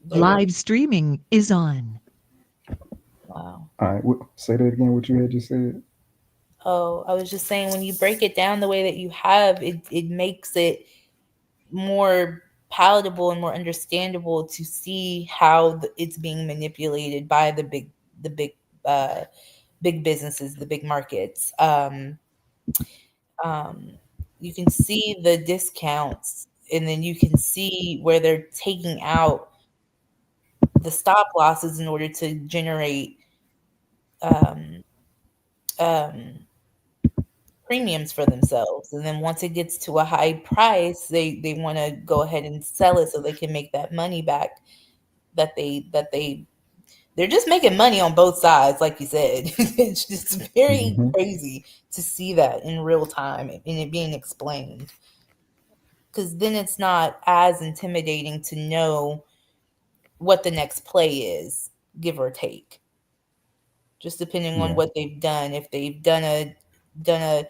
Live streaming is on. Wow. All right, say that again. What you had just said. Oh, I was just saying when you break it down the way that you have, it makes it more palatable and more understandable to see how it's being manipulated by the big businesses, the big markets. Um, you can see the discounts, and then you can see where they're taking out the stop losses in order to generate um, um, premiums for themselves. And then once it gets to a high price, they want to go ahead and sell it so they can make that money back that they're just making money on both sides, like you said. It's just very Mm-hmm. crazy to see that in real time and it being explained. Because then it's not as intimidating to know what the next play is, give or take, just depending on Yeah. what they've done. If they've done a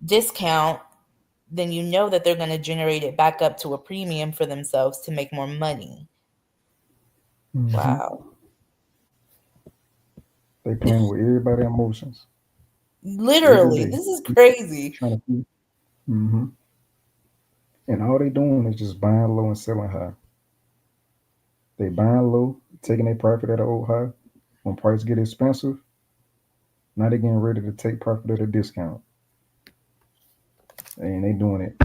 discount, then you know that they're going to generate it back up to a premium for themselves to make more money. Mm-hmm. Wow. They playing with everybody's emotions every Literally, day. this is crazy. Trying to keep. Mm-hmm. And all they doing is just buying low and selling high. They buying low, taking their profit at an old high. When price get expensive, now they getting ready to take profit at a discount. And they doing it.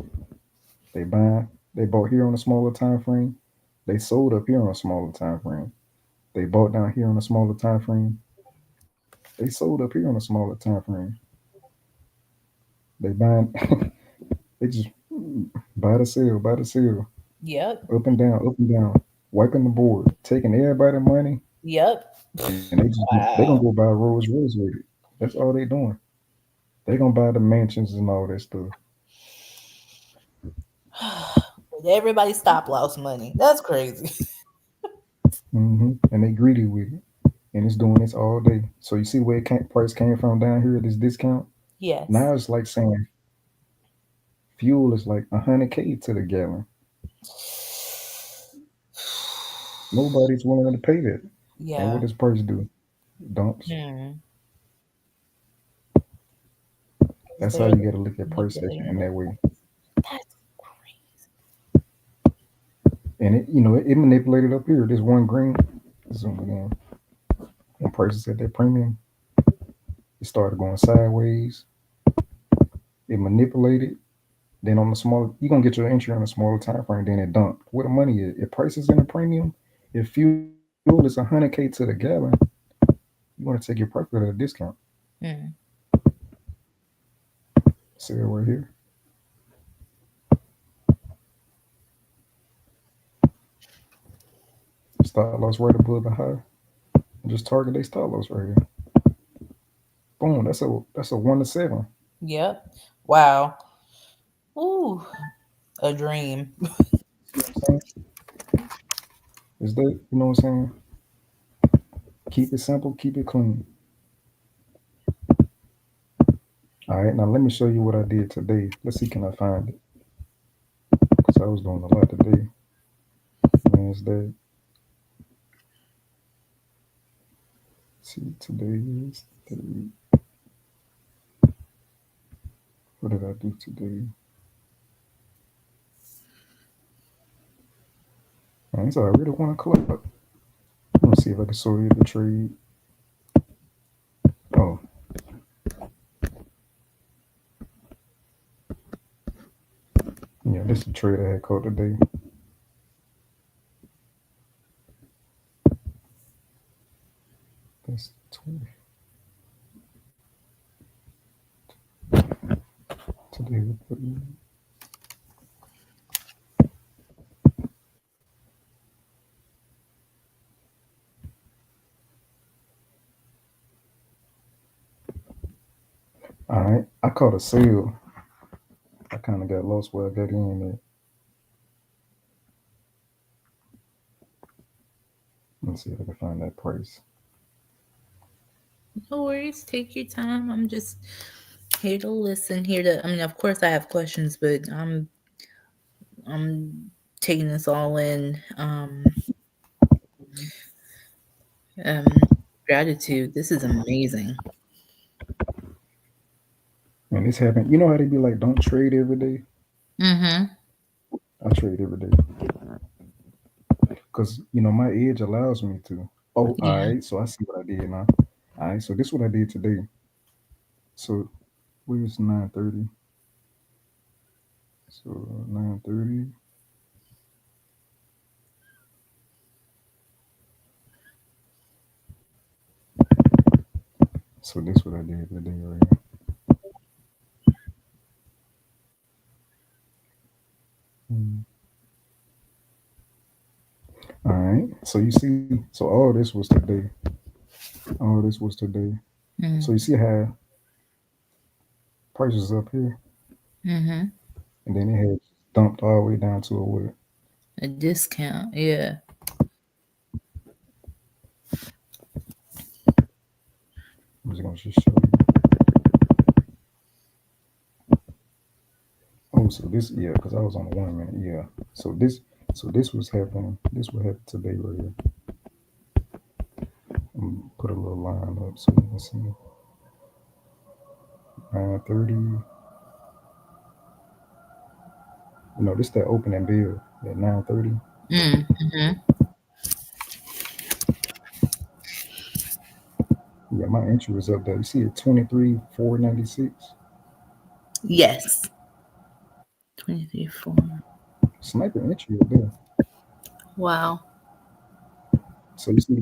They buying. They bought here on a smaller time frame. They sold up here on a smaller time frame. They bought down here on a smaller time frame. They sold up here on a smaller time frame. They buying. They just buy the sell, Yep. up and down, wiping the board, taking everybody money, Yep. and they gonna Wow. go buy Rolls Royce with it. That's all they doing. They gonna buy the mansions and all that stuff. With everybody stop loss money. That's crazy. And they greedy with it, and it's doing this all day. So you see where price came from down here. This discount Yes. now it's like saying fuel is like 100K to the gallon. Nobody's willing to pay that. And Yeah. what does price do? Dumps. Hmm. That's how They're you got to look at price action manipulating in the that way. That's crazy. And it manipulated up here. This one green zoom again. When prices at that premium, it started going sideways. It manipulated. Then on the smaller, you're gonna get your entry on a smaller time frame. Then it dumped. Where the money is? If prices in a premium, if fuel is 100K to the gallon, you want to take your profit at a discount. Hmm. See it right here. Stop loss right above the high. Just target they stop loss right here. Boom. That's a 1 to 7. Yep. Wow. Ooh. A dream. See what I'm saying? Is that what I'm saying? Keep it simple. Keep it clean. All right. Now let me show you what I did today. Let's see, can I find it? Because I was doing a lot today. Wednesday. See, today is the. What did I do today? Man, it's already 1 o'clock. Let me see if I can show you the trade. Oh, yeah, this is the trade I had caught today. That's 20. Today, all right. I caught a sale. I kind of got lost where I got in at. Let's see if I can find that price. No worries. Take your time. I'm just here to listen. Here to. I mean, of course, I have questions, but I'm taking this all in. Um, Gratitude. This is amazing. And this happened. You know how they be like, don't trade every day? Mm-hmm. I trade every day because my age allows me to. Oh, all Yeah. right. So I see what I did now. All right. So this what I did today. So where's 9:30? So 9:30. So this what I did today right here. Mm. All right. So you see. So all this was today. All this was today. So Mm-hmm. you see how prices up here, Mm-hmm. and then it had dumped all the way down to a what? A discount. Yeah. I'm just gonna just show you. Oh, so this, yeah, because I was on the 1 minute. Yeah. So this was happening. This what happened today right here. Put a little line up so you can see. 9:30. This that opening bill at 9:30. Mm-hmm. Yeah, my entry was up there. You see it 23,496. Yes. 23.4. Sniper entry up there. Wow. So you see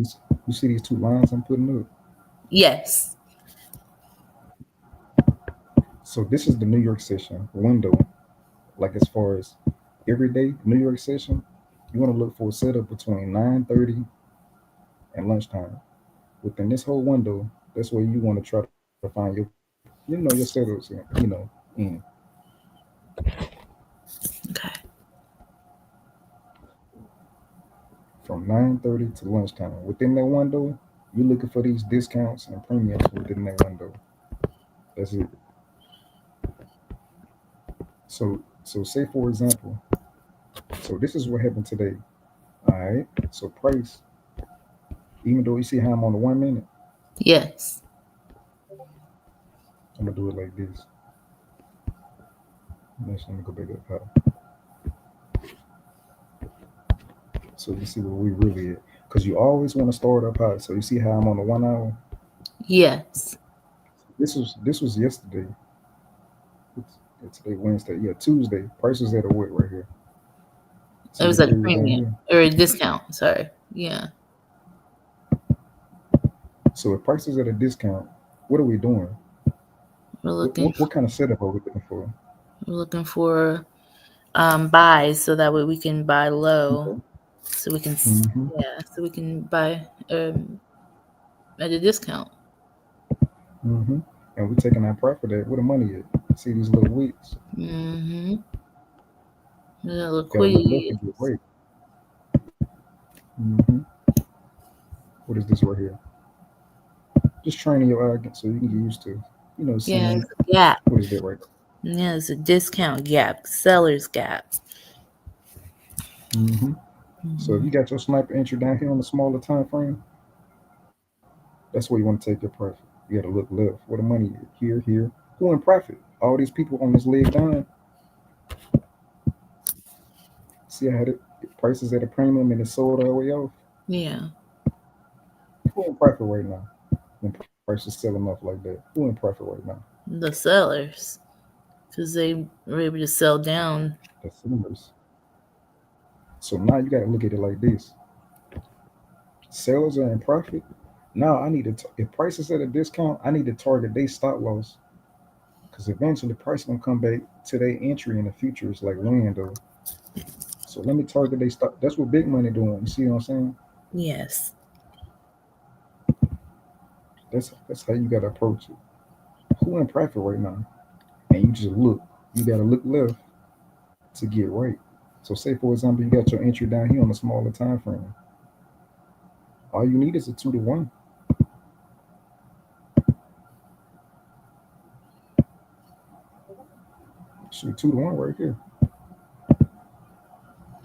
these two lines I'm putting up. Yes. So this is the New York session window. Like as far as everyday New York session, you want to look for a setup between 9:30 and lunchtime. Within this whole window, that's where you want to try to find your setups in Okay. from 9:30 to lunchtime. Within that window, you're looking for these discounts and premiums within that window. That's it. So say for example, so this is what happened today. All right. So price, even though you see how I'm on the 1 minute, Yes. I'm gonna do it like this. Let me go back up high. So you see where we really at. Because you always want to start up high. So you see how I'm on the 1 hour. Yes. This was yesterday. It's today Wednesday. Yeah, Tuesday. Prices at a what right here. It See was this at a area down premium here. or a discount. Sorry. Yeah. So if prices at a discount, what are we doing? We're What, looking what, what kind of setup are we looking for? we're looking for buys so that way we can buy low Okay. so we can Mm-hmm. yeah, so we can buy at a discount. Mm-hmm. And we're taking our profit at where the money at. See these little wicks. Mm-hmm. The Gotta look left liquidity and get right. Mm-hmm. What is this right here? Just training your eye so you can get used to, yeah, seeing it's a gap. what is that right Yeah, it's a discount gap, seller's gap. there. Mm-hmm. So if Mhm. you got your sniper entry down here on the smaller time frame, that's where you want to take your profit. You got to look left where the money is. Here. Who in profit? All these people on this leg down. See how the prices at a premium and it's sold all the way off. Yeah, Who in profit right now? When prices selling off like that, who in profit right now? the sellers, because they were able to sell down. The sellers. So now you got to look at it like this: sellers are in profit. Now I need to, if prices at a discount, I need to target they stop loss because eventually price gonna come back to their entry in the futures like land though. So let me target they stop. That's what big money doing. You see what I'm saying? Yes. That's how you gotta approach it. Who in profit right now? And you just look. You gotta look left to get right. So say for example, you got your entry down here on a smaller time frame. All you need is a 2 to 1. Shoot, 2 to 1 right here.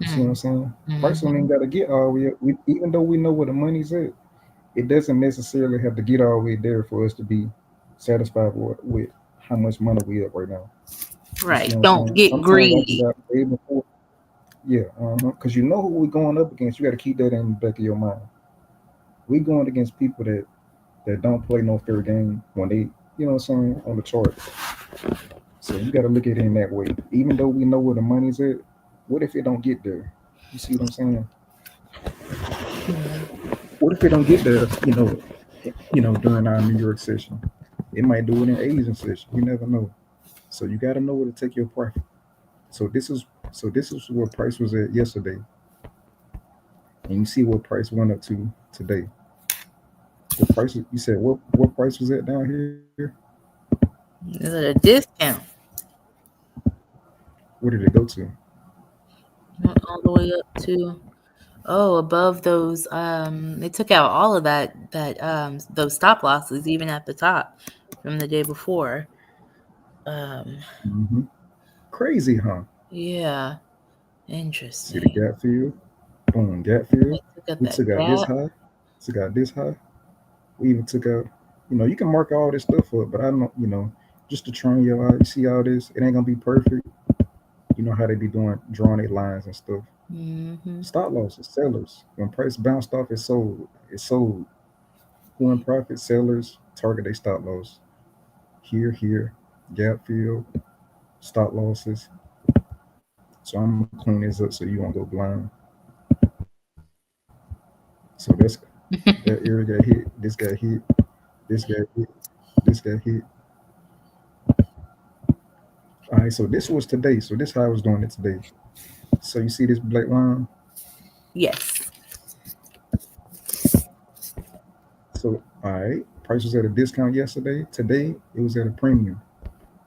You see what I'm saying? Price don't even Mm-hmm. got to get all the way up. Even though we know where the money's at, it doesn't necessarily have to get all the way there for us to be satisfied with how much money we up right now. You see Right. what I'm Don't saying? get Sometimes I just greedy. got way before. Yeah, because you know who we're going up against. You got to keep that in the back of your mind. We going against people that don't play no fair game when they, you know what I'm saying, on the chart. So you got to look at it in that way. Even though we know where the money's at, what if it don't get there? You see what I'm saying? Mhm. What if it don't get there? During our New York session, it might do it in Asian session. You never know. So you got to know where to take your profit. So this is where price was at yesterday, and you see what price went up to today. What price? You said what price was at down here? Is it a discount? Where did it go to? Went all the way up to above those. They took out all of that those stop losses even at the top from the day before. Um, Hmm. Crazy, huh? yeah, See the interesting. gap fill? Boom, gap fill. They took out We that took out this gap. high. Took out this high. We even took out. You can mark all this stuff up, but I don't. Just to train your eye. You see all this? It ain't gonna be perfect. You know how they be doing, drawing their lines and stuff. Hmm. Stop losses, sellers. When price bounced off, it sold. It sold. Who in profit? Sellers target they stop loss. Here, gap fill, stop losses. So I'm gonna clean this up so you won't go blind. So that area got hit. This got hit. This got hit. This got hit. All right. So this was today. So this how I was doing it today. So you see this black line. Yes. So all right, price was at a discount yesterday. Today it was at a premium.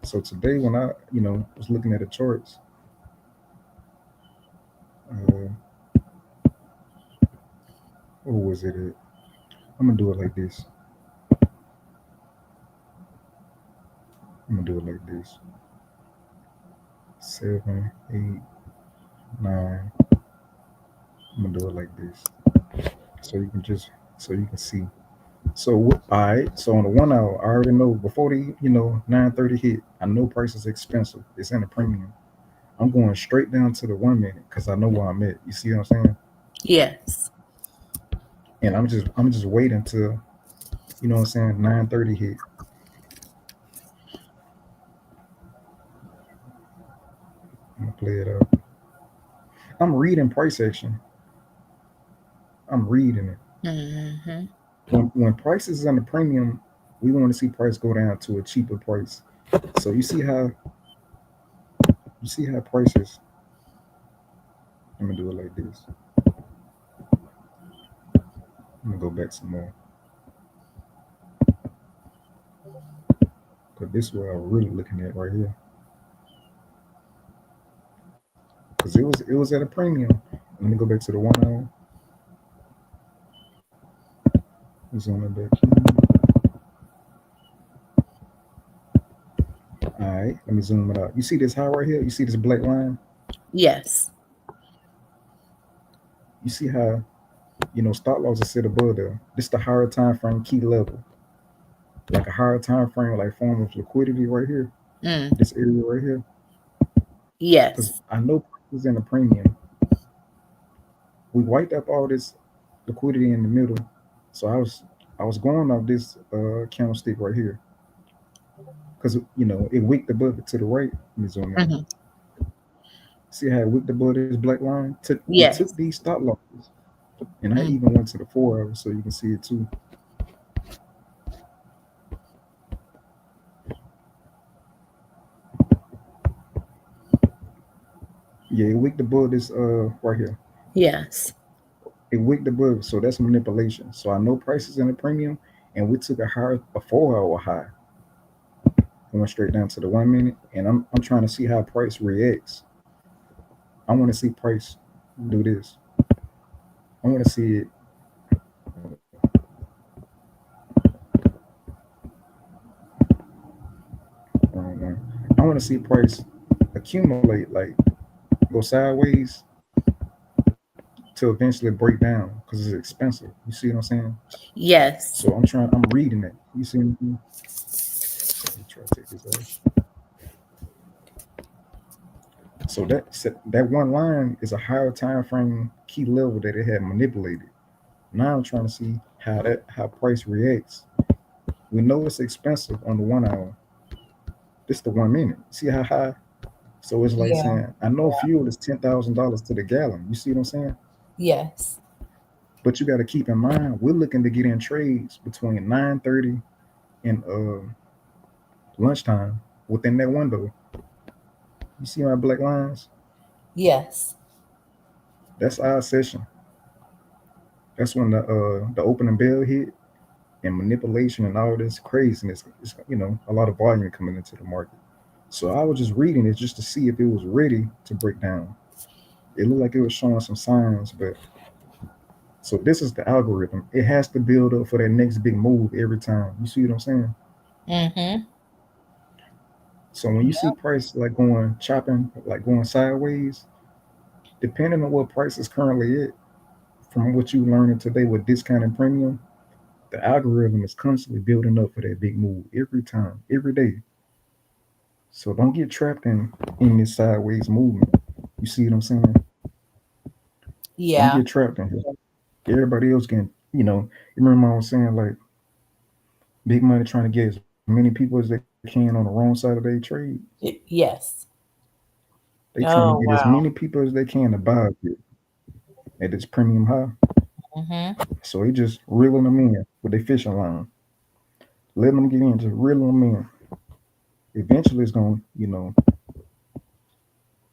So today when I was looking at the charts, uh, what was it at? I'm gonna do it like this. I'm gonna do it like this. 7, 8, 9. I'm gonna do it like this. So you can just so you can see. So all right. So on the 1 hour, I already know before the 9:30 hit. I know price is expensive. It's in the premium. I'm going straight down to the 1 minute because I know where I'm at. You see what I'm saying? Yes. And I'm just waiting till 9:30 hit. I'm gonna play it out. I'm reading price action. I'm reading it. Hmm. When price is on the premium, we want to see price go down to a cheaper price. So you see how prices. I'm gonna do it like this. I'm gonna go back some more because this is what I'm really looking at right here. Because it was at a premium. Let me go back to the 1 hour. Zoom it back here. All right, let me zoom it out. You see this high right here? You see this black line? Yes. You see how stop loss is set above there. This the higher time frame key level, like a higher time frame, like form of liquidity right here. Mm. This area right here, because Yes. I know prices in the premium. We wiped up all this liquidity in the middle, so I was going off this candlestick right here because it wicked above it to the right. Let me zoom in. Hmm. See how it wicked above this black line? It took Yes. these stop losses, and I Mm. even went to the 4 hours so you can see it too. Yeah, it wicked above this right here. Yes. It wicked above, so that's manipulation. So I know prices in the premium, and we took a 4 hour high, going straight down to the 1 minute, and I'm trying to see how price reacts. I want to see price do this. I want to see it. I want to see price accumulate, like go sideways, to eventually break down because it's expensive. You see what I'm saying? Yes. So I'm reading it. You see what I'm saying? Let me try to take this off. So that one line is a higher time frame key level that it had manipulated. Now I'm trying to see how price reacts. We know it's expensive on the 1 hour. This the 1 minute. See how high? So it's like Yeah. saying, I know fuel is $10,000 to the gallon. You see what I'm saying? Yes. But you got to keep in mind, we're looking to get in trades between 9:30 and lunchtime within that window. You see my black lines? Yes. That's our session. That's when the opening bell hit and manipulation and all this craziness. It's, a lot of volume coming into the market. So I was just reading it just to see if it was ready to break down. It looked like it was showing some signs, but so this is the algorithm. It has to build up for that next big move every time. You see what I'm saying? Mm-hmm. So when you see price like going chopping, like going sideways, depending on what price is currently at, from what you learning today with discount and premium, the algorithm is constantly building up for that big move every time, every day. So don't get trapped in this sideways movement. You see what I'm saying? Don't Yeah. get trapped in here. Everybody else can, you remember I was saying like big money trying to get as many people as they can on the wrong side of their trade. Yes. They trying to Oh get as wow. many people as they can to buy it at this premium high. Mm-hmm. So he just reeling them in with their fishing line, letting them get in, just reeling them in. Eventually, it's gonna,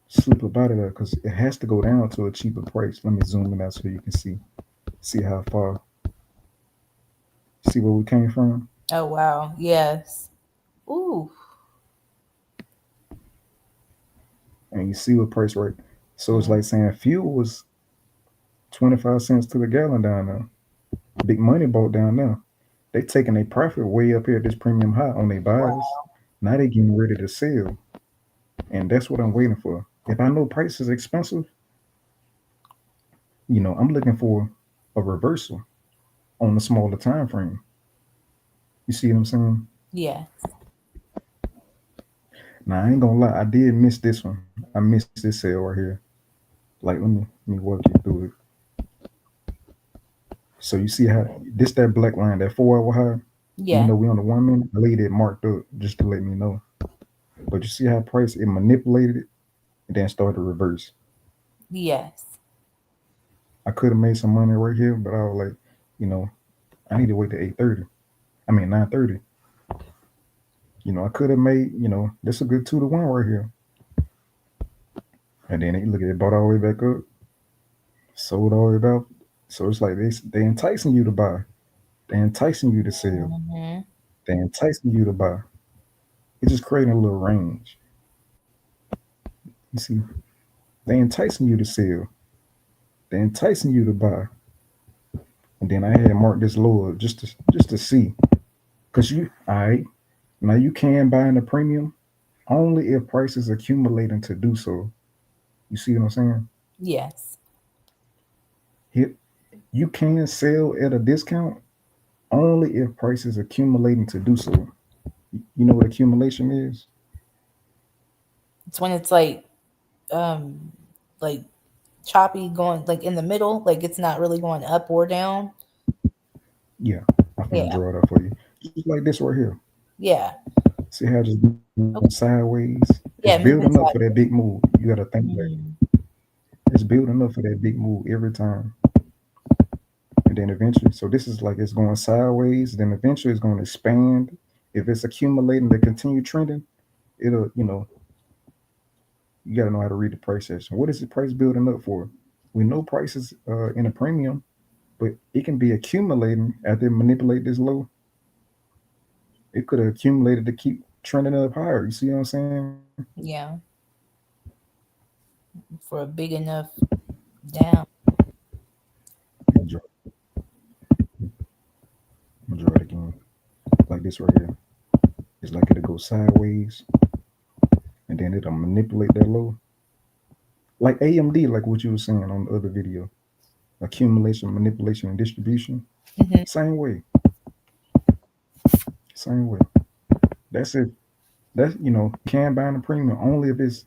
slip up out of there because it has to go down to a cheaper price. Let me zoom in out so you can see how far, see where we came from, Oh wow. Yes. Ooh. and you see what price right. So it's Mm. like saying fuel was 25 cents to the gallon down there. Big money bought down there. They taking their profit way up here at this premium high on their buys. Now they getting ready to sell, and that's what I'm waiting for. If I know price is expensive, I'm looking for a reversal on the smaller time frame. You see what I'm saying? Yes. Now I ain't gonna lie, I did miss this one. I missed this sale right here. Like let me walk you through it. So you see how this that black line, that 4 hour high, even Yeah. though we on the 1 minute, I laid it marked up just to let me know. But you see how price it manipulated it and then started to reverse. Yes. I could have made some money right here, but I was like, you know, I need to wait to 8:30. I mean 9:30. I could have made, this a good 2 to 1 right here. And then look at it, bought all the way back up, sold all the way back. So it's like they enticing you to buy. They enticing you to sell. Mm-hmm. They enticing you to buy. It's just creating a little range. You see, they enticing you to sell. They enticing you to buy. And then I had marked this lower just to see. Cause all right, now you can buy in the premium only if prices accumulating to do so. You see what I'm saying? Yes. Here, you can sell at a discount only if prices accumulating to do so. You know what accumulation is? It's when it's um like choppy going like in the middle, like it's not really going up or down. Yeah, I'm gonna Yeah. draw it up for you. Just like this right here. Yeah. See how it's just going sideways? It's Yeah, building moving up for that side. big move. You gotta think like Mm. it's building up for that big move every time. And then eventually, so this is like it's going sideways, then eventually it's going to expand. If it's accumulating to continue trending, it'll, you got to know how to read the price action. What is the price building up for? We know prices in a premium, but it can be accumulating after it manipulate this low. It could have accumulated to keep trending up higher. You see what I'm saying? Yeah, for a big enough down. I'm gonna draw it again. Like this right here. It's like it'll go sideways and then it'll manipulate that low. Like AMD, like what you were saying on the other video. accumulation, manipulation, and distribution. Hmm. Same way, same way. That's it. That's can bind the premium only if it's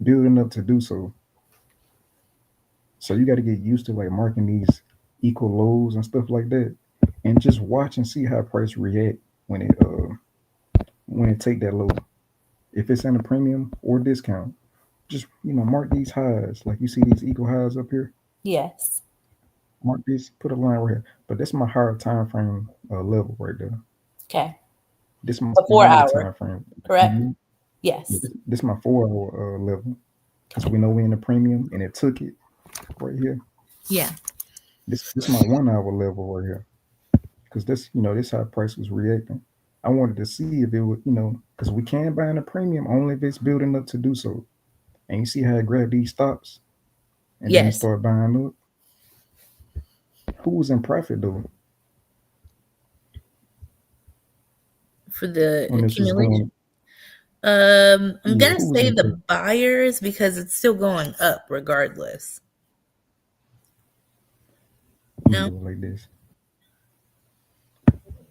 building up to do so. So you got to get used to like marking these equal lows and stuff like that, and just watch and see how price react when it take that low. If it's in a premium or discount, just mark these highs. Like you see these equal highs up here. Yes. Mark these, put a line right here. But that's my higher time frame level right there. Okay. This my A four smaller hour, time frame. correct? Mhm. Yeah, Yes. this my 4 hour level because we know we in the premium and it took it right here. Yeah. This my 1 hour level right here because this how price was reacting. I wanted to see if it would because we can buy in a premium only if it's building up to do so. And you see how it grabbed these stops and then it Yes. started buying up. Who was in profit though For the when this was accumulation. going? I'm Yeah, gonna who was say in the profit? buyers because it's still going up regardless. Let me No. do it like this.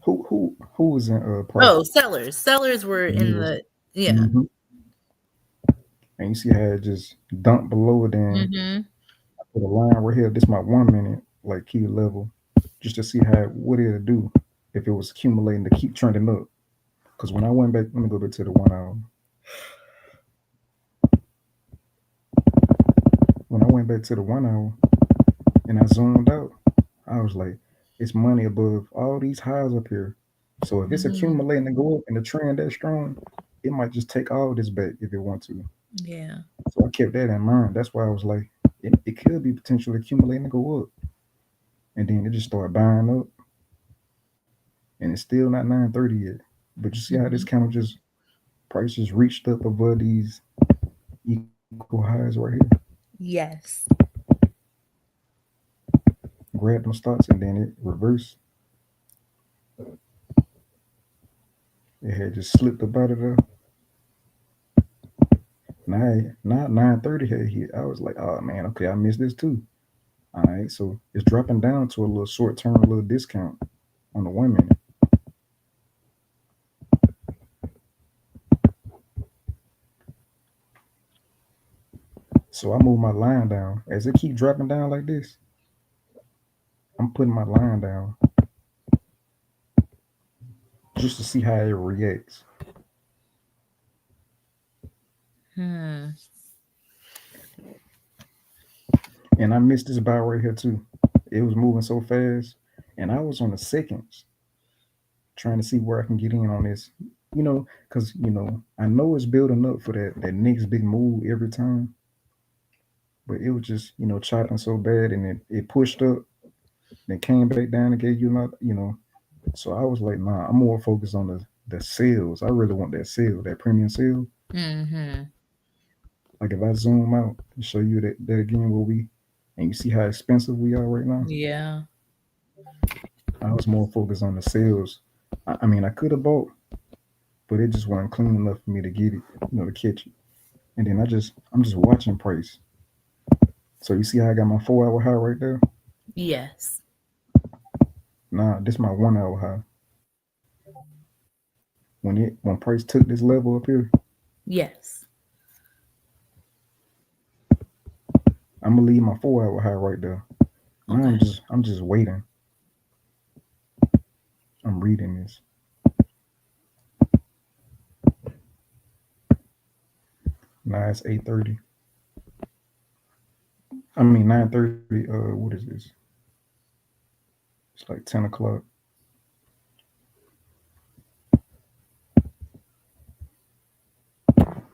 Who was in Oh, profit? sellers. Sellers were in Yes. the yeah. Hmm. And you see how it just dumped below it. Then Mm-hmm. I put a line right here. This my 1 minute like key level, just to see how what it'll do if it was accumulating to keep trending up. Because when I went back, let me go back to the 1 hour. When I went back to the 1 hour and I zoomed out, I was like, it's money above all these highs up here. So if it's Mm-hmm. accumulating to go up and the trend that strong, it might just take all this back if it want to. Yeah. So I kept that in mind. That's why I was like, it could be potentially accumulating to go up. And then it just started buying up. And it's still not 930 yet. But you see how this Mm-hmm. kind of just prices reached up above these equal highs right here. Yes. Grabbed them stocks and then it reversed. It had just slipped up out of there. Now 930 had hit. I was like, oh man, okay, I missed this too. All right, so it's dropping down to a little short term, a little discount on the 1 minute. So I move my line down. As it keep dropping down like this, I'm putting my line down just to see how it reacts. Hmm. And I missed this buy right here too. It was moving so fast, and I was on the seconds trying to see where I can get in on this. Because I know it's building up for that next big move every time, but it was just chopping so bad, and it pushed up, then came back down and gave you not. So I was like, nah, I'm more focused on the sales. I really want that sale, that premium sale. Mm-hmm. Like if I zoom out and show you that again, where we and you see how expensive we are right now. Yeah. I was more focused on the sales. I mean, I could have bought, but it just wasn't clean enough for me to get it, to catch it. And then I'm just watching price. So you see how I got my 4 hour high right there? Yes. Nah, this my 1 hour high. When price took this level up here, Yes. I'm gonna leave my 4 hour high right there. Now Okay. I'm just waiting. I'm reading this. Now it's 8:30. I mean 9:30. What is this? It's like 10 o'clock.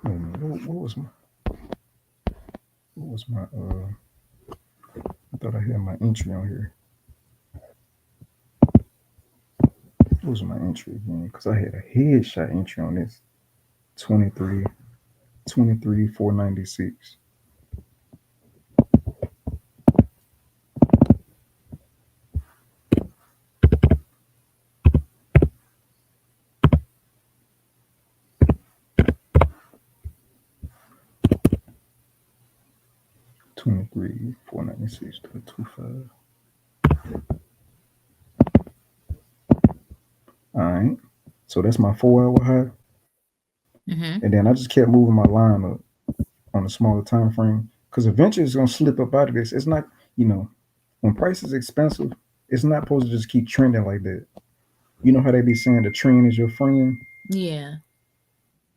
What was my I thought I had my entry on here. What was my entry again? Because I had a headshot entry on this. 23, 496. 23, 496 to 25. All right. So that's my 4 hour high. Mm-hmm. And then I just kept moving my line up on a smaller time frame. Because eventually it's gonna slip up out of this. It's not, you know, when price is expensive, it's not supposed to just keep trending like that. You know how they be saying the trend is your friend Yeah.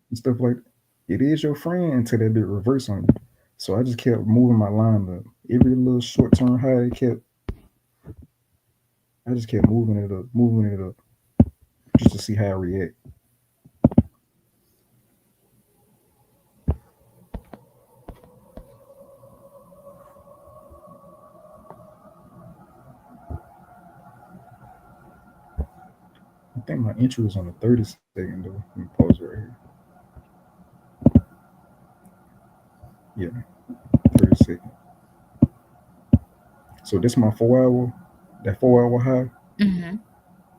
and stuff like that? It is your friend until they be reverse on you. So I just kept moving my line up. Every little short term high I just kept moving it up just to see how I react. I think my entry was on the 30-second though. Let me pause right here. Yeah, 30 second. So this is my 4 hour, that 4 hour high. Mm-hmm.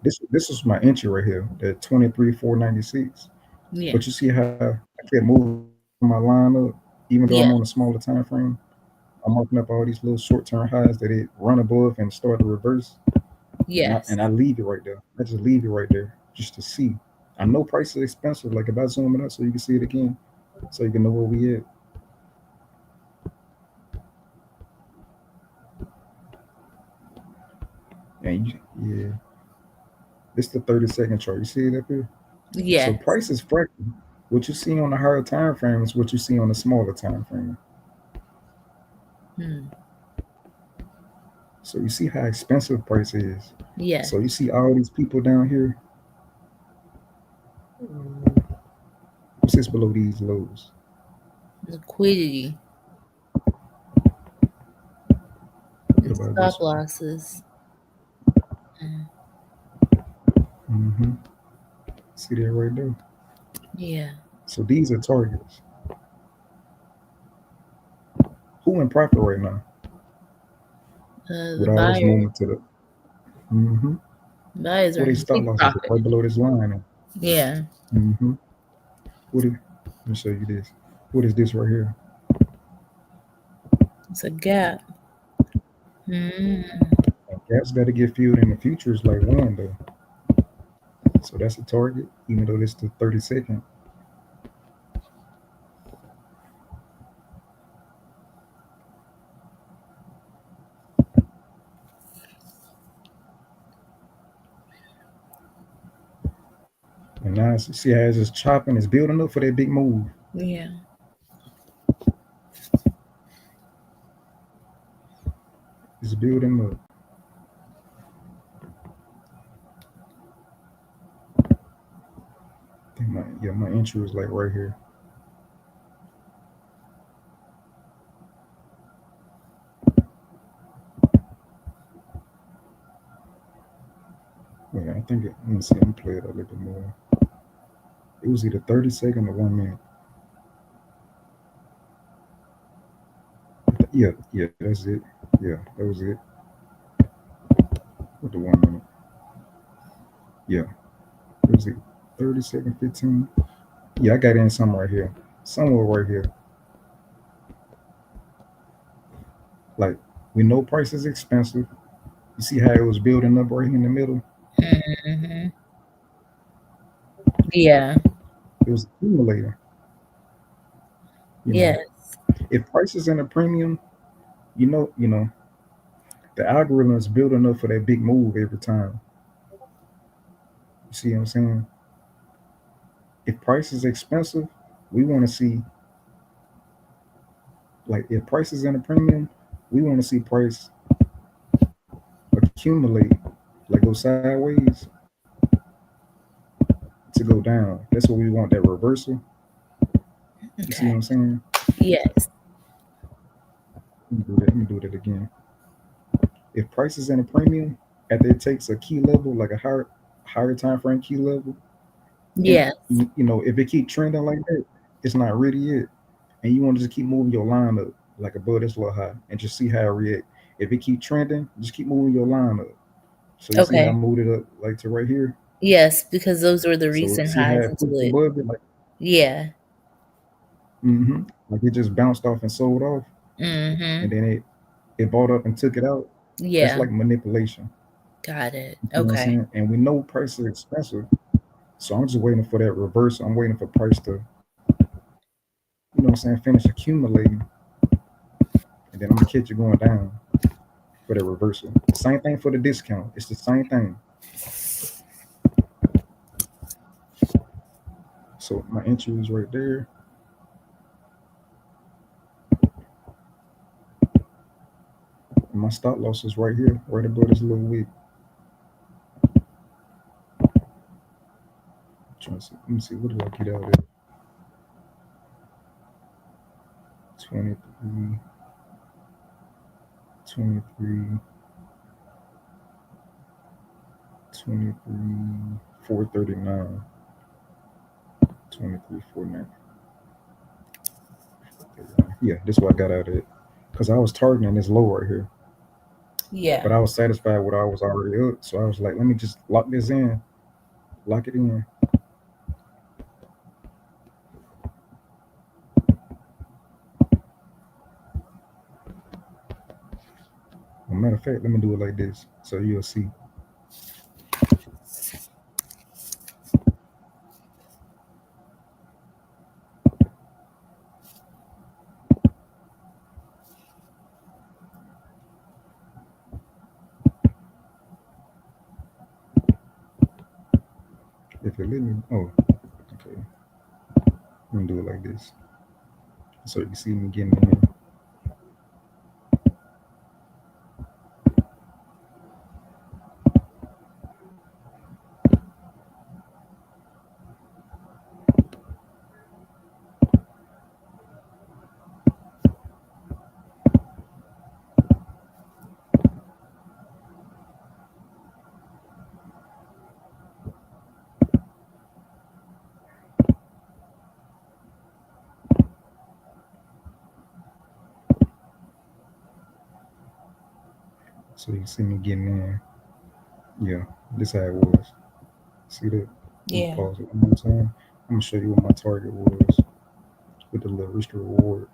This is my entry right here, that 23,496. Yeah. But you see how I kept moving my line up, even though I'm on a Yeah. smaller time frame. I'm marking up all these little short term highs that it run above and start to reverse, and I Yes. leave it right there. I just leave it right there just to see. I know price is expensive. Like if I zoom it up so you can see it again, so you can know where we at. And yeah, this the 30-second chart. You see it up here. So Yes. price is fractal. What you see on the higher time frame is what you see on the smaller time frame. Hmm. So you see how expensive price is. Yes. So you see all these people down here. What's this below these lows? Liquidity. What And about stop this one? losses. Mm. Mm-hmm. See that right there. Yeah. So these are targets. Who in profit right now The with all this buyer. movement to the? Mm-hmm. Buyers are What they in stop big losses profit. right below this line. Yeah. Mm-hmm. What is? Let me show you this. What is this right here? It's a gap. Mm. And gaps got to get filled in the futures like when though. So that's a target, even though this the 30 second. And now see how it's just chopping, it's building up for that big move. Yeah. It's building up. I think my entry was like right here. Yeah, I think it, let me see, let me play it a little bit more. It was either 30 second or 1 minute. Yeah, that's it. Yeah, that was it. With the 1 minute. Yeah, it was it. 30 second, 15. Yeah, I got in some right here. Somewhere right here. Like we know price is expensive. You see how it was building up right here in the middle? Hmm. Yeah. It was accumulating, you know. Yes. If price is in a premium, you know, the algorithm is building up for that big move every time. You see what I'm saying? If price is expensive, we want to see like if price is in a premium, we want to see price accumulate, like go sideways to go down. That's what we want, that reversal. You see what Okay. I'm saying? Yes. Let me do that. Let me do that again. If price is in a premium, after it takes a key level, like a higher time frame key level, and Yes. you know, if it keep trending like that, it's not ready yet. And you want to just keep moving your line up like above this little high and just see how it react. If it keep trending, just keep moving your line up. So you see how I Okay. moved it up like to right here. Yes, because those were the So recent see how highs it until pushed it. above it, like Yeah. like it just bounced off and sold off, Mm-hmm. and then it bought up and took it out. That's Yeah. like manipulation. Got it. You know what I'm Okay. saying? And we know price is expensive. So I'm just waiting for that reversal. I'm waiting for price to, finish accumulating, and then I'm gonna catch it going down for that reversal. Same thing for the discount. It's the same thing. So my entry is right there. And my stop loss is right here, right above this little wick. Trying to see. Let me see. What did I get out of it? 23, 23, 23, 439, 23, 49. Yeah, this is what I got out of it. Because I was targeting this low right here. Yeah. But I was satisfied with I was already up. So I was like, let me just lock this in. Lock it in. Well, matter of fact, let me do it like this. So you'll see. If it let me, oh, okay. I'm gonna do it like this. So you see me getting in. So you see me getting in. Yeah, this how it was. See that? Let me Yeah. pause it one more time. I'm gonna show you what my target was with the little risk reward.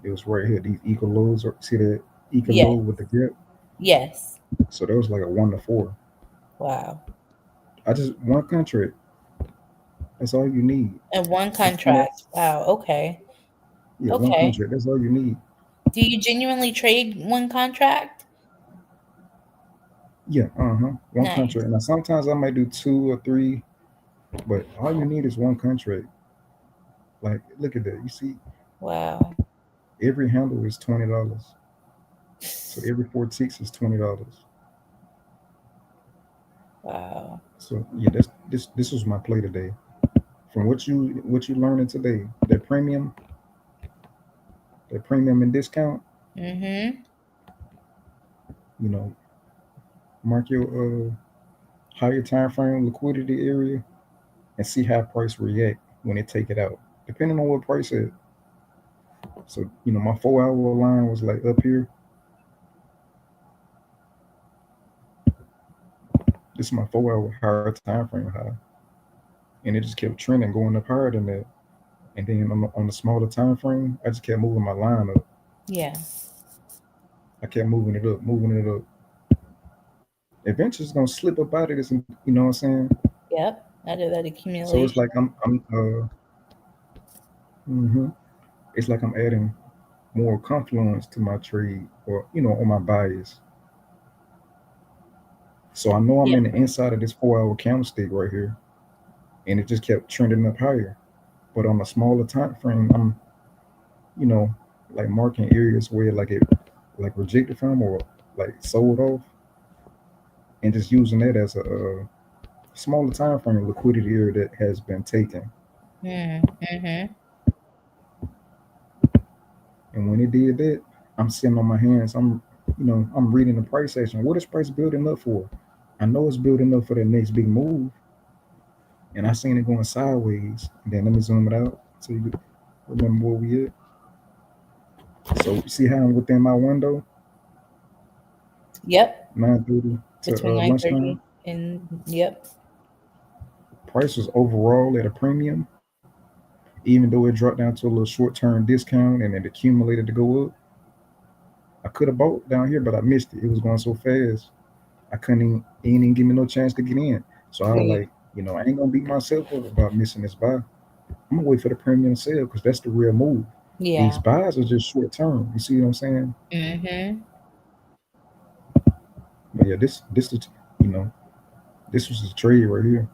It was right here. These equal lows. See that equal Yes. low with the gap? Yes. So that was like a 1 to 4. Wow. I just one contract. That's all you need. And one It's 20. contract. Wow. Okay. Yeah, one Okay. contract. That's all you need. Do you genuinely trade one contract? Yeah, one Nice. contract. Now sometimes I might do 2 or 3, but all you need is one contract. Like, look at that. You see, Wow. every handle is $20. So every 4 ticks is $20. Wow. So yeah, this was my play today. From what you learning today, that premium and discount, Mm-hmm. you know, mark your higher time frame liquidity area and see how price react when they take it out, depending on what price is. So my 4 hour line was like up here. This is my 4 hour higher time frame high, and it just kept trending, going up higher than that. And then on the smaller time frame, I just kept moving my line up. Yeah. I kept moving it up, moving it up. Eventually, it's gonna slip up out of this, and you know what I'm saying. Yep. I did that So it's accumulation. like mhm. It's like I'm adding more confluence to my trade, or on my bias. So I know I'm Yeah. in the inside of this 4 hour candlestick right here, and it just kept trending up higher. But on a smaller time frame, I'm you know like marking areas where like it like rejected from or like sold off, and just using that as a smaller time frame liquidity area that has been taken. Mm-hmm. And when it did that, I'm sitting on my hands. I'm reading the price action. What is price building up for? I know it's building up for the next big move, and I seen it going sideways. And then let me zoom it out so you remember where we at. So you see how I'm within my window, Yep. 9:30 to Between lunchtime. 9:30 and yep. Price was overall at a premium, even though it dropped down to a little short-term discount and it accumulated to go up. I could have bought down here, but I missed it. It was going so fast. I couldn't even, it didn't even give me no chance to get in. So I was Yeah. like, I ain't gonna beat myself up about missing this buy. I'm gonna wait for the premium sale because that's the real move. These Yeah. buys are just short term. You see what I'm saying? Mhm. But yeah, this is you know this was a trade right here.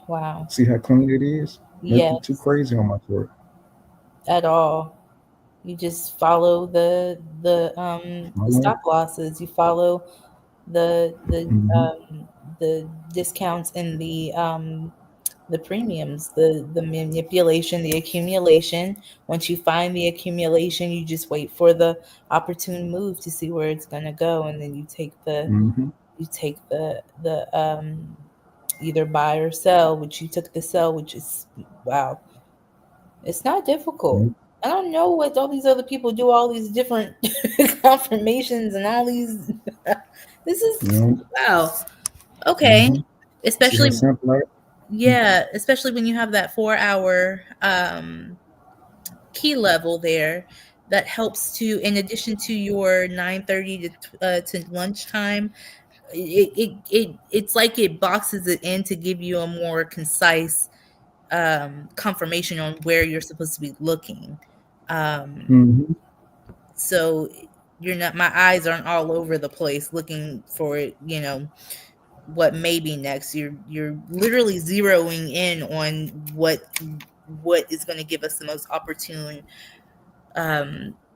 Wow. See how clean it is? Nothing too Yes. crazy on my part. At all. You just follow the All right. stop losses. You follow the the Mm-hmm. the discounts and the premiums, the manipulation, the accumulation. Once you find the accumulation, you just wait for the opportune move to see where it's gonna go, and then Mm-hmm. you take the either buy or sell, which you took the sell, which is wow. It's not difficult. Yep. I don't know what all these other people do, all these different confirmations and all these. This You is know. wow. Okay. Mm-hmm. See how Especially, simple I. yeah, especially when you have that 4 hour key level there that helps to, in addition to your 9:30 to lunchtime, it's like it boxes it in to give you a more concise confirmation on where you're supposed to be looking. Um, Mm-hmm. so you're not, my eyes aren't all over the place looking for it, what may be next. You're literally zeroing in on what is going to give us the most opportune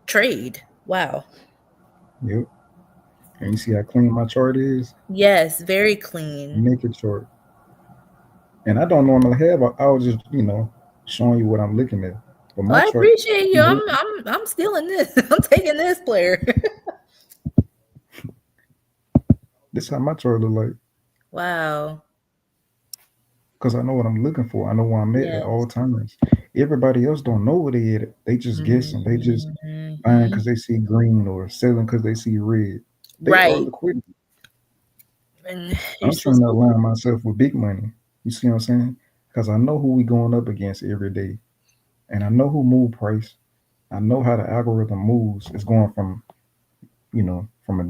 trade. Wow. Yep. And you see how clean my chart is? Yes, very clean. Naked chart. And I don't normally have. I was just showing you what I'm looking at. But Well, my I chart, appreciate you. I'm stealing this. I'm taking this player. this how my chart look like. Wow. Because I know what I'm looking for. I know where I'm at all Yes. times. Everybody else don't know where they at. They just guessing. They just buying Mhm. because they see green or selling because they see red. They are Right. liquidity. And you're I'm trying supposed to to. align myself with big money. You see what I'm saying? Because I know who we going up against every day, and I know who move price. I know how the algorithm moves. It's going from from a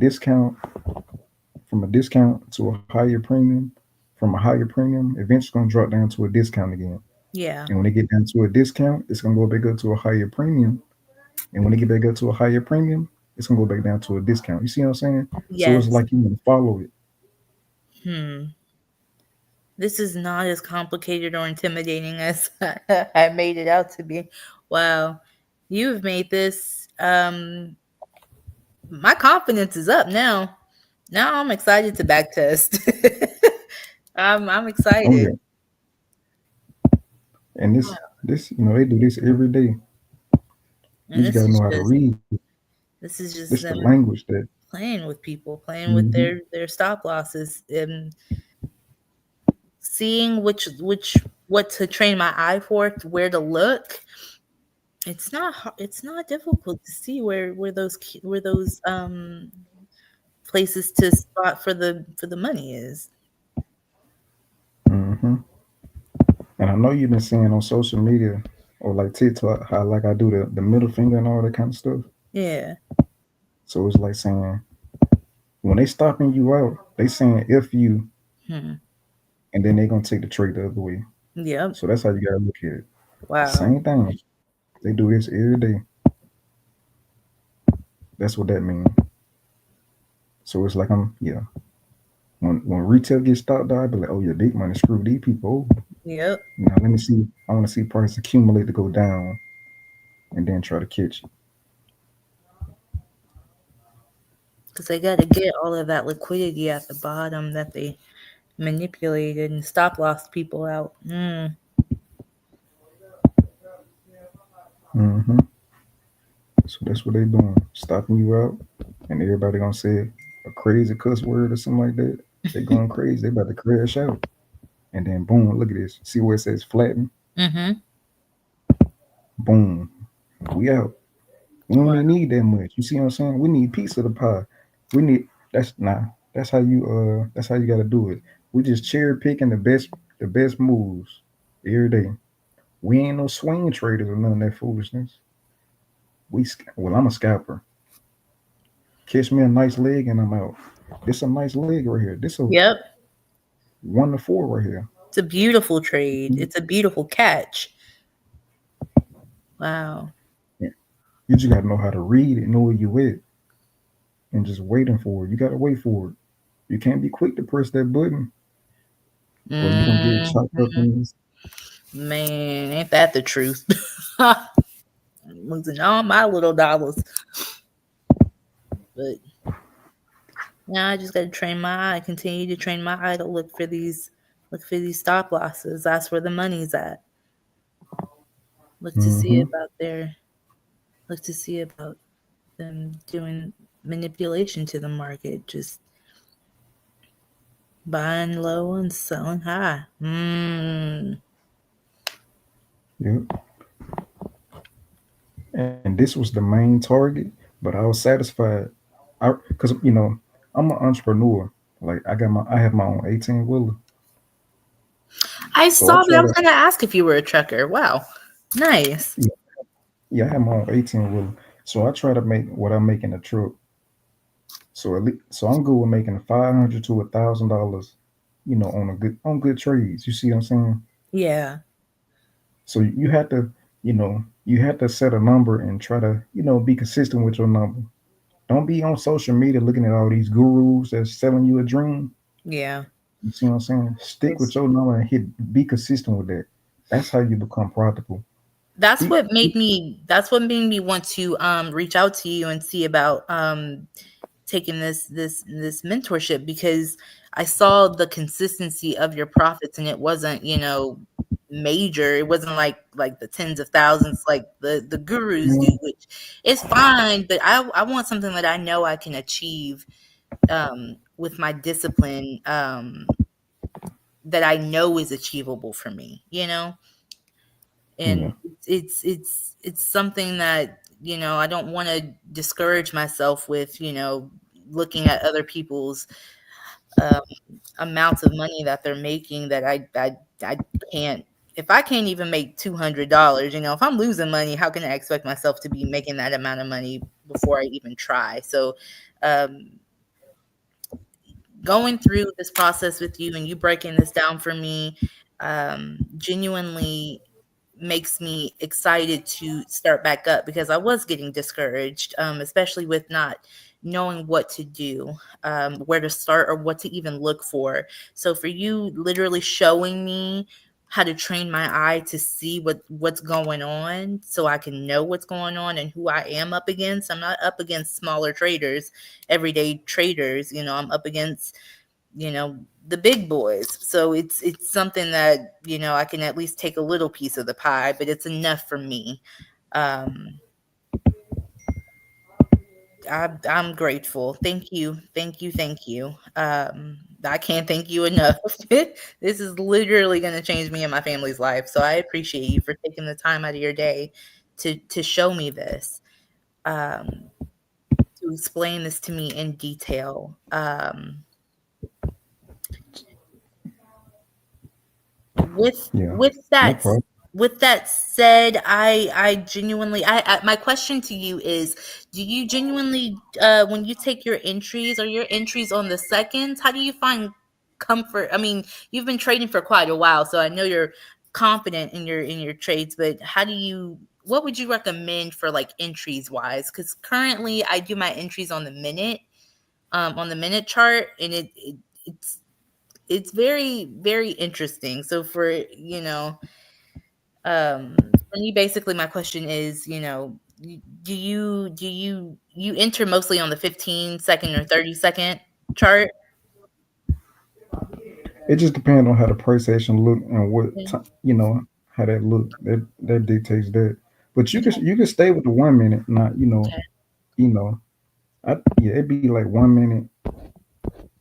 discount to a higher premium, from a higher premium, eventually gonna drop down to a discount again. Yeah. And when they get down to a discount, it's gonna go back up to a higher premium. And when they get back up to a higher premium, it's gonna go back down to a discount. You see what I'm saying? So it's Yes. like you can follow it. Hmm. This is not as complicated or intimidating as I made it out to be. Wow. You've made this my confidence is up now. Now I'm excited to back test. I'm Oh excited. yeah. And this they do this every day. And You just gotta know how to read it. this is This just the them language that. playing with people, playing with Hmm. their stop losses, and seeing which what to train my eye for, where to look. It's not difficult to see where where those places to spot for the money is. Hmm. And I know you've been seeing on social media or like TikTok how like I do the middle finger and all that kind of stuff. Yeah. So it's like saying when they stopping you out, they saying if you, Hmm. and then they gonna take the trade the other way. Yep. So that's how you gotta look at it. Wow. Same thing. They do this every day. That's what that means. So it's like I'm yeah. When retail gets stopped out, I be like, oh yeah, big money screw these people over. Yep. Now let me see. I want to see price accumulate to go down, and then try to catch it. Because they got to get all of that liquidity at the bottom that they manipulated and stop loss people out. Mm. Hmm. So that's what they doing, stopping you out, and everybody gonna say a crazy cuss word or something like that. They going crazy. They about to crash out, and then boom, look at this. See where it says flatten? Mm-hmm. Boom, we out. We don't Wow. even need that much. You see what I'm saying? We need piece of the pie. We need that's nah. That's how you gotta do it. We just cherry picking the best moves every day. We ain't no swing traders or none of that foolishness. Well, I'm a scalper. Catch me a nice leg and I'm out. This a nice leg right here. This a Yep. 1 to 4 right here. It's a beautiful trade. It's a beautiful catch. Wow. Yeah. You just gotta know how to read it, know where you at, and just waiting for it. You gotta wait for it. You can't be quick to press that button, or you're gonna get Mm, chopped up in this. man, ain't that the truth? I'm losing all my little dollars. But now I just gotta train my eye, continue to train my eye to look for these stop losses. That's where the money's at. Look to see Mm-hmm. about their look to see about them doing manipulation to the market, just buying low and selling high. Yep. And this was the main target, but I was satisfied. Cause I'm an entrepreneur. Like I have my own 18-wheeler. I So I saw that. try I was to gonna ask if you were a trucker. Wow, nice. yeah, yeah, I have my own 18-wheeler. So I try to make what I make in a truck. So I'm good with making $500 to $1,000, on good trades. You see what I'm saying? Yeah, So you have to set a number and try to, be consistent with your number. Don't be on social media looking at all these gurus that's selling you a dream. yeah. You see what I'm saying? Stick with It's your number and be consistent with that. That's how you become profitable. that's Be, what be, made me want to reach out to you and see about taking this mentorship, because I saw the consistency of your profits, and it wasn't, major. It wasn't like the tens of thousands like the gurus do, man, which is fine, but I want something that I know I can achieve with my discipline, that I know is achievable for me, yeah, and it's something that, I don't want to discourage myself with, looking at other people's um, amounts of money that they're making, that I can't. If I can't even make $200, if I'm losing money, how can I expect myself to be making that amount of money before I even try? So um, going through this process with you and you breaking this down for me genuinely makes me excited to start back up, because I was getting discouraged, especially with not knowing what to do, where to start, or what to even look for. So for you literally showing me how to train my eye to see what's going on, so I can know what's going on and who I am up against. I'm not up against smaller traders, everyday traders. I'm up against, the big boys. So it's something that, I can at least take a little piece of the pie, but it's enough for me. um I'm grateful. Thank you, thank you, thank you. I can't thank you enough. This is literally going to change me and my family's life, so I appreciate you for taking the time out of your day to show me this, um to explain this to me in detail. with yeah. with No that problem. with that said, I genuinely, my question to you is, do you genuinely, when you take your entries, or your entries on the seconds, how do you find comfort? I mean, you've been trading for quite a while, so I know you're confident in your trades, but what would you recommend for like entries wise? Because currently I do my entries on the minute chart, and it's it's very, very interesting. So for me, basically, my question is, do you enter mostly on the 15-second or 30-second chart? It just depends on how the price action look and what Okay. time, how that look. That dictates that. But you can stay with the 1 minute, not Okay. you know. Yeah, it'd be like 1 minute.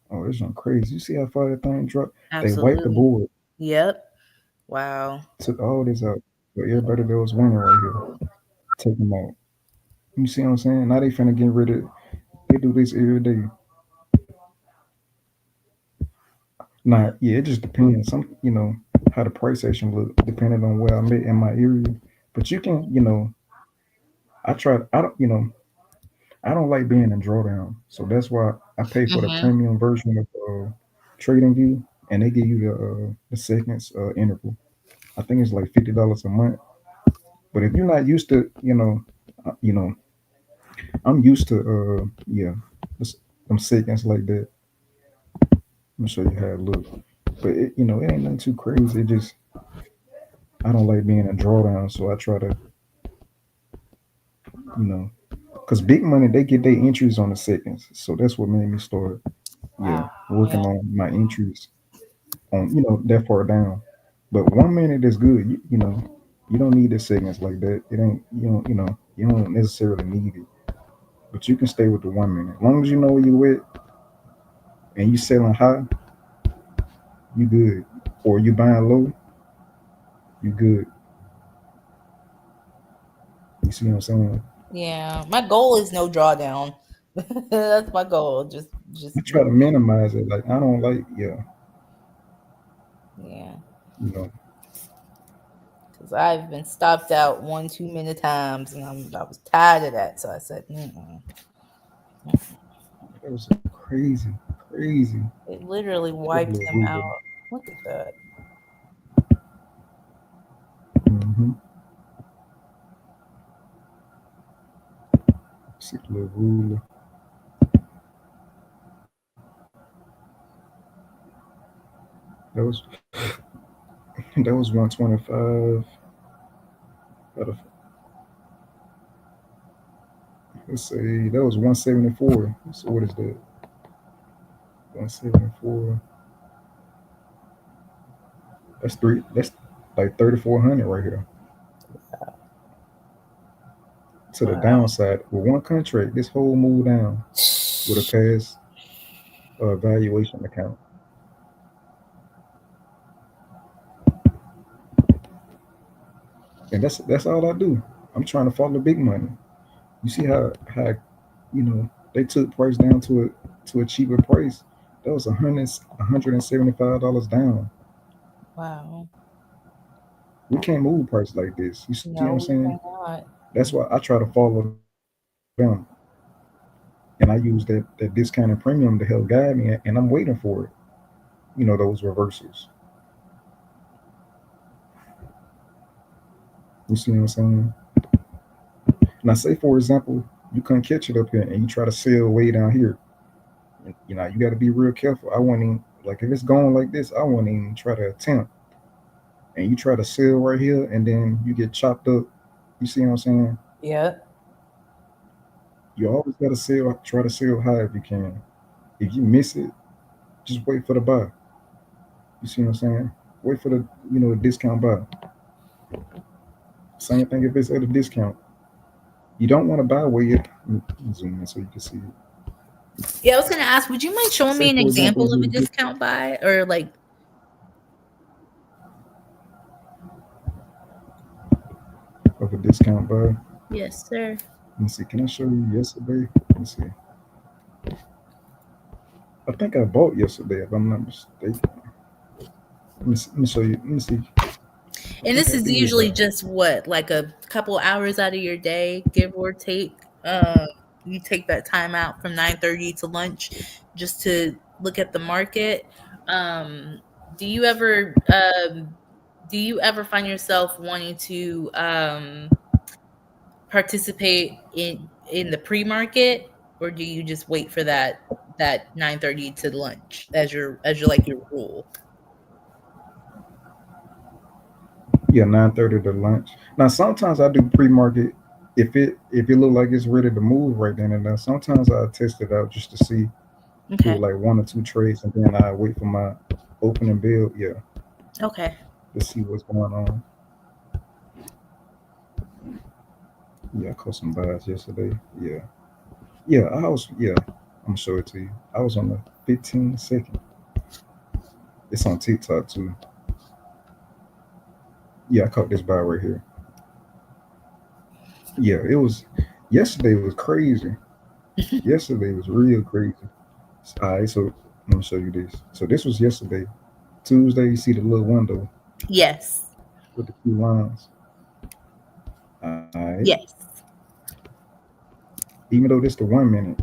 Oh, this one crazy. You see how far that thing dropped? They wiped the Absolutely. board, Yep. Wow. took all this out. But everybody that was winning right here, take them out. You see what I'm saying? Now they finna get rid of. They do this every day. Nah, yeah, it just depends. How the price action look, depending on where I'm at in my area. But you can, I try. I don't like being in drawdown, so that's why I pay for the Mm-hmm. premium version of TradingView. and they give you the seconds interval. I think it's like $50 a month. But if you're not used to, you know, I'm used to, yeah, just them seconds like that. I'm gonna show you how it look. But it ain't nothing too crazy. It just I don't like being a drawdown, so I try to, you know, cause big money they get their entries on the seconds, so that's what made me start, yeah, Wow. working Yeah. on my entries on that far down. But 1 minute is good. You don't need the seconds like that. It ain't you don't necessarily need it, but you can stay with the 1 minute as long as you know where you with and you selling high, you good, or you buying low, you good. You see what I'm saying? Yeah. My goal is no drawdown. That's my goal. Just I try to no. minimize it. Like I don't like, yeah, Yeah. you know, Because I've been stopped out one too many times, and I was tired of that. So I said, mm-mm. that was crazy, crazy. It literally That little wiped him ruler. out. Look at that. Mm-hmm. See the little ruler. That was that was 125. Out of, let's say that was 174. So what is that? 174. That's three. That's like 3,400 right here. To the Wow. downside, with one contract, this whole move down with a pass valuation account, and that's all I do. I'm trying to follow big money. You see how they took price down to a cheaper price. That was $175 down. Wow. We can't move price like this. You see what I'm No, we saying? cannot. That's why I try to follow them, and I use that discounted premium to help guide me, and I'm waiting for it. Those reversals. You see what I'm saying? Now, say for example, you couldn't catch it up here, and you try to sell way down here. You got to be real careful. I wouldn't even, like if it's going like this, I wouldn't even try to attempt. And you try to sell right here, and then you get chopped up. You see what I'm saying? Yeah. You always got to sell. Try to sell high if you can. If you miss it, just wait for the buy. You see what I'm saying? Wait for the discount buy. Same thing if it's at a discount. You don't want to buy where you zoom in so you can see it. Yeah, I was gonna ask, would you mind showing Say me an for example, example if of a you get discount buy or like? of a discount buy. Yes, sir. Let me see. Can I show you yesterday? Let me see. I think I bought yesterday, if I'm not mistaken. Let me show you. Let me see. I And think this I is did usually buy. just what, like a couple hours out of your day, give or take. You take that time out from 9:30 to lunch just to look at the market. Um, do you ever do you ever find yourself wanting to participate in the pre-market, or do you just wait for that 9:30 to lunch as your like your rule? Yeah, 9:30 to lunch. Now sometimes I do pre-market if it look like it's ready to move right then and there. Sometimes I test it out just to see, do Okay. like one or two trades, and then I wait for my opening bill. Yeah, Okay. to see what's going on. Yeah, I caught some buys yesterday. Yeah, yeah. I was yeah. I'm gonna show it to you. I was on the 15 second. It's on TikTok too. Yeah, I caught this buy right here. Yeah, it was yesterday was crazy. Yesterday was real crazy. All right, so let me show you this. So this was yesterday. Tuesday, you see the little window Yes. with the two lines. All right. Yes. Even though this the 1 minute,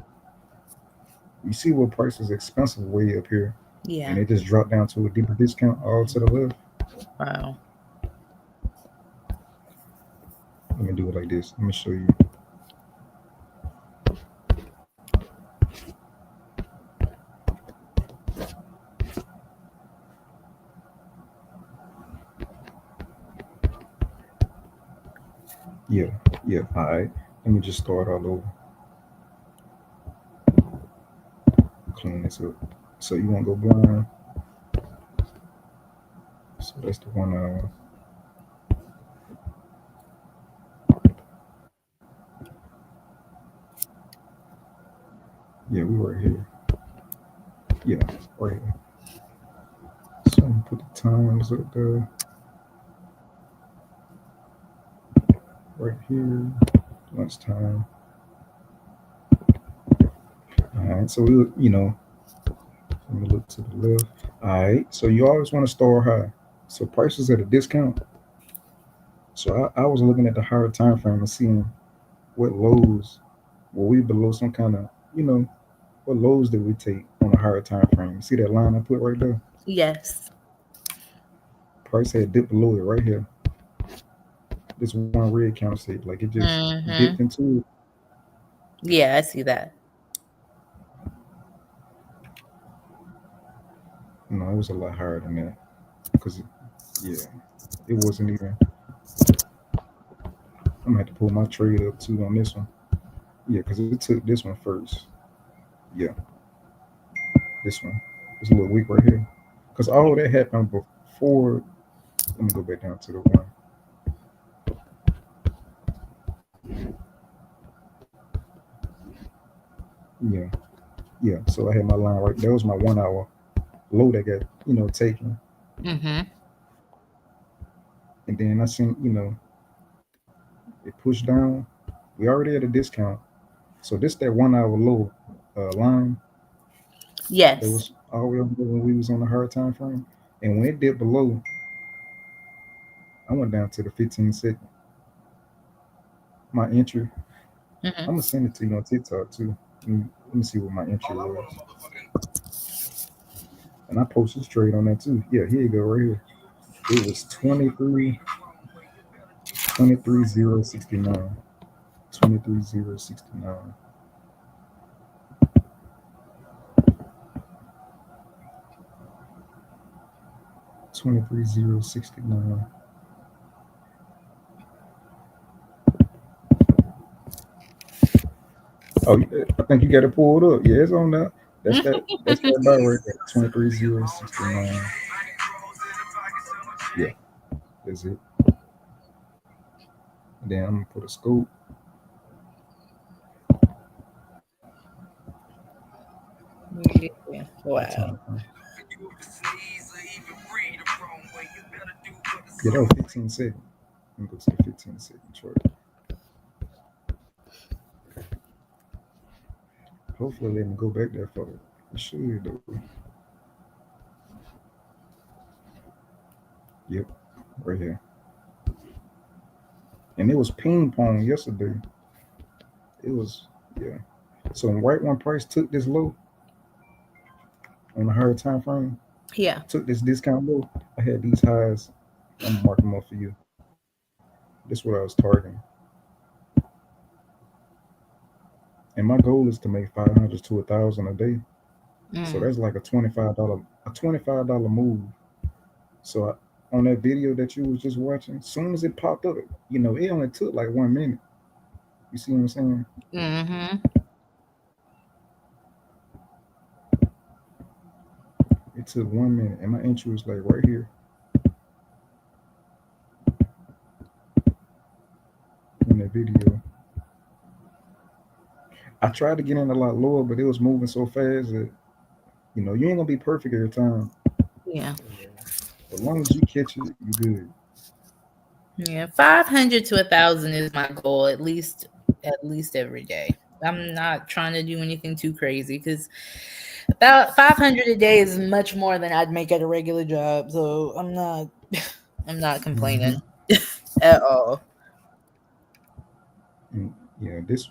you see what price is expensive way up here. Yeah. and it just dropped down to a deeper discount all to the left. Wow. Let me do it like this. Let me show you. Yeah, yeah. All right. Let me just start all over. Clean this up. So you want to go blind? So that's the one. Yeah, we right here. Yeah, right here. So I'm gonna put the times up there. Right here. Lunchtime. All right. So let me look to the left. All right. So you always want to store high. So prices at a discount. So I was looking at the higher time frame and seeing what lows were we below some kind of, you know, what lows did we take on a higher time frame? See that line I put right there? Yes. Price had dipped below it right here. This one red candlestick, like it just dipped Mm-hmm. into it. Yeah, I see that. No, it was a lot higher than that. Because, yeah, it wasn't even. I'm gonna have to pull my trade up too on this one. Yeah, because it took this one first. Yeah, this one. It's a little weak right here. Because all that happened before. Let me go back down to the one. Yeah, yeah. So I had my line right. That was my 1 hour low that got taken, Mm-hmm. and then I seen it pushed down. We already at a discount, so this that 1 hour low line that Yes. was all the way up there when we was on the hard time frame, and when it dipped below, I went down to the 15 second. My entry. Mm-hmm. I'm gonna send it to you on TikTok too. Let me see what my entry was, and I posted straight on that too. Yeah, here you go right here. It was 23,069. 23,069. 23,069. Oh, I think you got it pulled up. Yeah, it's on there. That's that. That's that bar right there. 23,069. Yeah, that's it. And then I'm gonna put a scope. Yeah. What Wow. time? Yeah, that was 15 seconds. Let me go to the 15-second chart. Hopefully, let me go back there for it. It should though. Yep, right here. And it was ping pong yesterday. It was yeah. So right when price took this low on the higher time frame, Yeah. took this discount low, I had these highs. I'm gonna mark them up for you. This is what I was targeting. And my goal is to make 500 to 1,000 a day. So Mm. that's like a $25 move. So on that video that you was just watching, as soon as it popped up, it only took like 1 minute. You see what I'm saying? Mm-hmm. It took 1 minute, and my entry was like right here in that video. I tried to get in a lot lower, but it was moving so fast that you ain't gonna be perfect every time. Yeah. As long as you catch it, you good. Yeah. 500 to 1,000 is my goal, at least every day. I'm not trying to do anything too crazy because about 500 a day is much more than I'd make at a regular job. So I'm not Hmm. complaining at all. And yeah, that's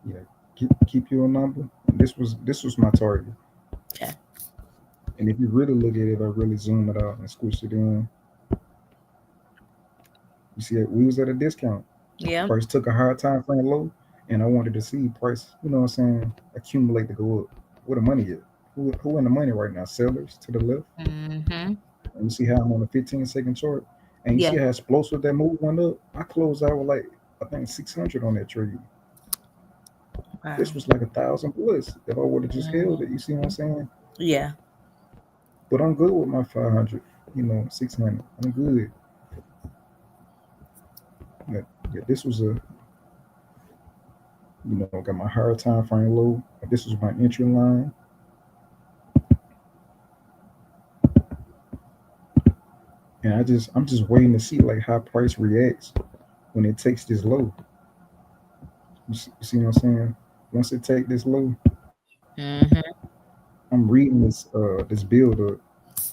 yeah. Keep your number. This was my target. Okay. And if you really look at it, if I really zoom it out and squish it in, you see it, we was at a discount. Yeah. Price took a higher time frame low, and I wanted to see price, you know what I'm saying, accumulate to go up. Where the money is? Who in the money right now? Sellers to the left. Mm-hmm. And you see how I'm on a 15-second chart, and you Yeah. see how explosive that move went up. I closed out with like I think 600 on that trade. Wow. This was like 1,000 plus if I would have just held it. You see what I'm Mhm. saying? Yeah. But I'm good with my 500. 600. I'm good. But yeah, this was a got my higher time frame low. This was my entry line, and I'm just waiting to see like how price reacts when it takes this low. You see what I'm saying? Once it take this low, Mm-hmm. I'm reading this build up,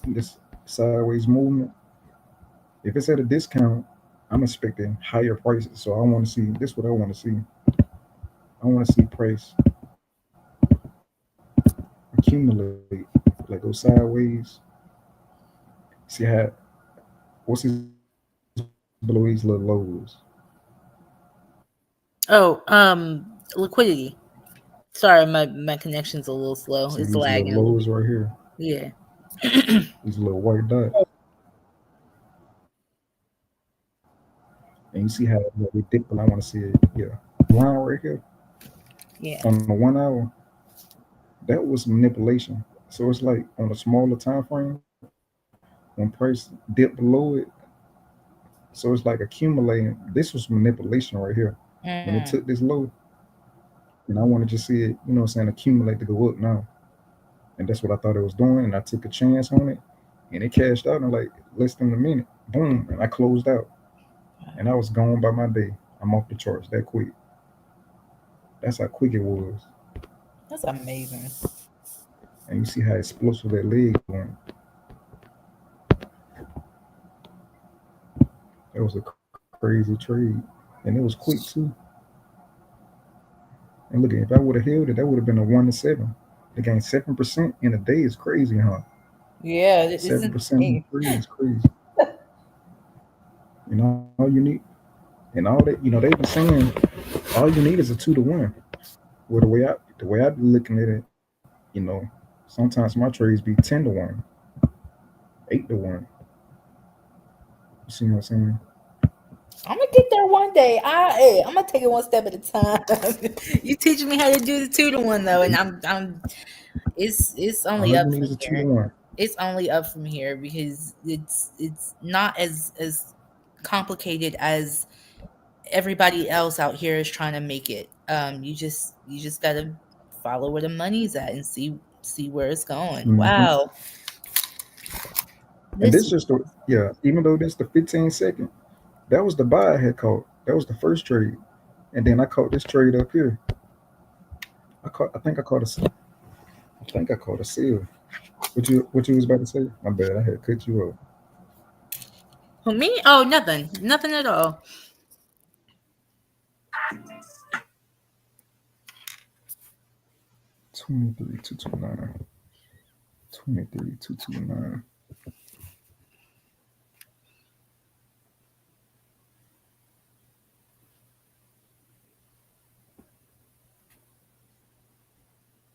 this sideways movement. If it's at a discount, I'm expecting higher prices. So I want to see this. What I want to see. I want to see price accumulate, like go sideways. See how what's this below these little lows? Oh, liquidity. Sorry, my connection's a little slow. See It's these little lagging a little lows bit. right here. Yeah. These little white dots, and you see how we dip. And I want to see it. Yeah, line right here Yeah. on the 1 hour. That was manipulation. So it's like on a smaller time frame when price dipped below it. So it's like accumulating. This was manipulation right here. When it Mm. took this low, and I wanted to see it, accumulate to go up now. And that's what I thought it was doing. And I took a chance on it, and it cashed out in like less than a minute. Boom, and I closed out, and I was gone by my day. I'm off the charts that quick. That's how quick it was. That's amazing. And you see how explosive that leg went. That was a crazy trade, and it was quick too. And look, if I would have held it, that would have been a 1 to 7. To gain 7% in a day is crazy, huh? Yeah, it's 7% in insane. a trade is crazy. And all you need, and all that, they've been saying all you need is a 2 to 1. Well, the way I be looking at it, sometimes my trades be 10 to 1, 8 to 1. You see what I'm saying? I'm gonna get there one day. I'm gonna take it one step at a time. You teaching me how to do the 2 to 1 though, and I'm it's only All up you need from is a two to here. one. It's only up from here because it's not as complicated as everybody else out here is trying to make it. You just gotta follow where the money's at and see where it's going. Mm-hmm. Wow, And this this is just the yeah. Even though this the 15 second, that was the buy I had caught. That was the first trade, and then I caught this trade up here. I think I caught a. I think I caught a seal. What you was about to say? My bad. I had cut you off. for me. Oh, nothing at all. 23,229. 23,229.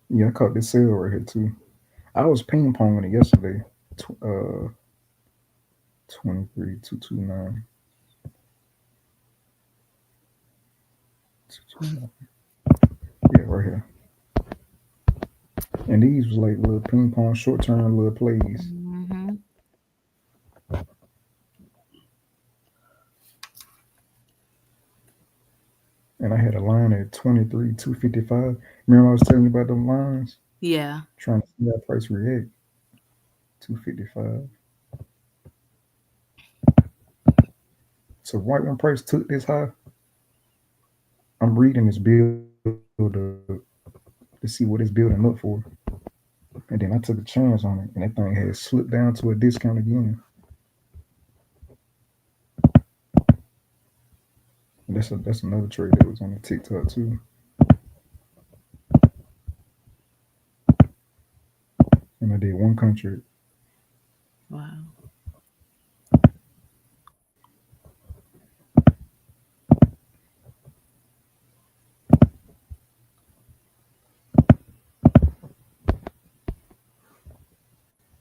Yeah, I caught this sale right here too. I was ping ponging it yesterday. 23,229. 229. Yeah, right here. And these was like little ping pong short term little plays. Hmm. And I had a line at 23,255. Remember I was telling you about them lines? Yeah. Trying to see how price react. 255. So right when price took this high, I'm reading this build up to see what it's building up for. And then I took a chance on it, and that thing had slipped down to a discount again. And that's another trade that was on the TikTok too. I did one contract. Wow.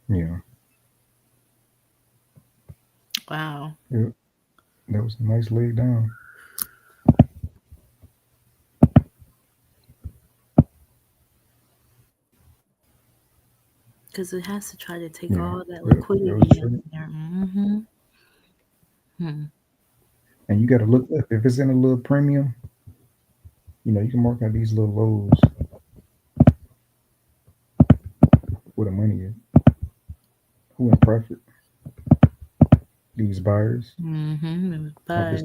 Yeah. Wow. Yep. That was a nice leg down. Because it has to try to take Yeah. all that Yep. That was liquidity out true. of there. Mm-hmm. Hmm. And you got to look up if it's in a little premium. You can mark out these little lows where the money is. Who in profit? These buyers. Mm-hmm. Like this But